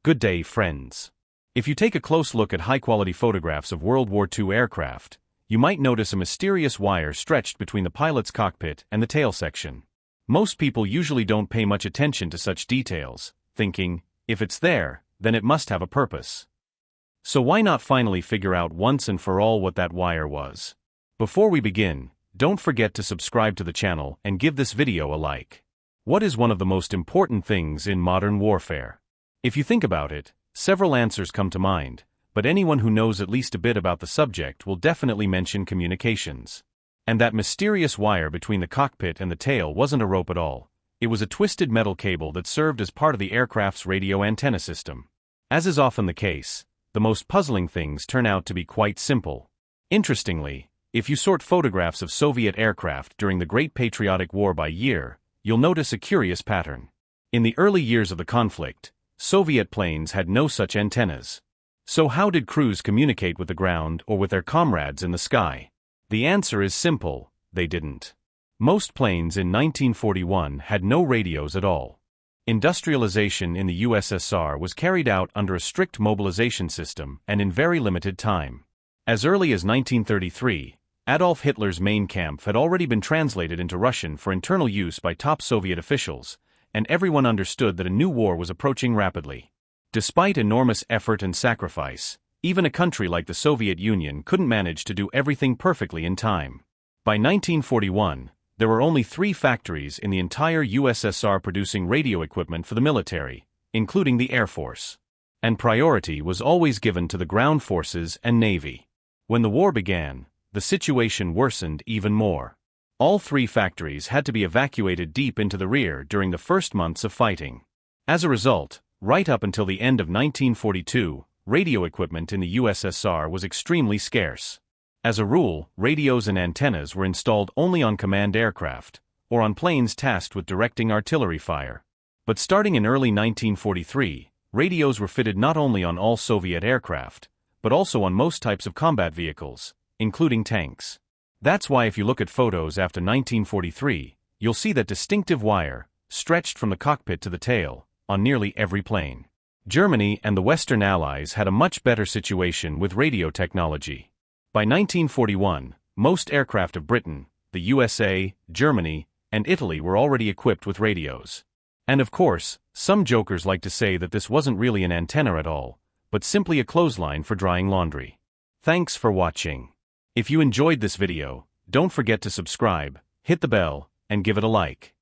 Good day, friends. If you take a close look at high-quality photographs of World War II aircraft, you might notice a mysterious wire stretched between the pilot's cockpit and the tail section. Most people usually don't pay much attention to such details, thinking, if it's there, then it must have a purpose. So why not finally figure out once and for all what that wire was? Before we begin, don't forget to subscribe to the channel and give this video a like. What is one of the most important things in modern warfare? If you think about it, several answers come to mind, but anyone who knows at least a bit about the subject will definitely mention communications. And that mysterious wire between the cockpit and the tail wasn't a rope at all. It was a twisted metal cable that served as part of the aircraft's radio antenna system. As is often the case, the most puzzling things turn out to be quite simple. Interestingly, if you sort photographs of Soviet aircraft during the Great Patriotic War by year, you'll notice a curious pattern. In the early years of the conflict, Soviet planes had no such antennas. So how did crews communicate with the ground or with their comrades in the sky? The answer is simple: they didn't. Most planes in 1941 had no radios at all. Industrialization in the USSR was carried out under a strict mobilization system and in very limited time. As early as 1933, Adolf Hitler's Mein Kampf had already been translated into Russian for internal use by top Soviet officials, and everyone understood that a new war was approaching rapidly. Despite enormous effort and sacrifice, even a country like the Soviet Union couldn't manage to do everything perfectly in time. By 1941, there were only 3 factories in the entire USSR producing radio equipment for the military, including the Air Force. And priority was always given to the ground forces and Navy. When the war began, the situation worsened even more. All 3 factories had to be evacuated deep into the rear during the first months of fighting. As a result, right up until the end of 1942, radio equipment in the USSR was extremely scarce. As a rule, radios and antennas were installed only on command aircraft, or on planes tasked with directing artillery fire. But starting in early 1943, radios were fitted not only on all Soviet aircraft, but also on most types of combat vehicles, including tanks. That's why if you look at photos after 1943, you'll see that distinctive wire, stretched from the cockpit to the tail, on nearly every plane. Germany and the Western Allies had a much better situation with radio technology. By 1941, most aircraft of Britain, the USA, Germany, and Italy were already equipped with radios. And of course, some jokers like to say that this wasn't really an antenna at all, but simply a clothesline for drying laundry. Thanks for watching. If you enjoyed this video, don't forget to subscribe, hit the bell, and give it a like.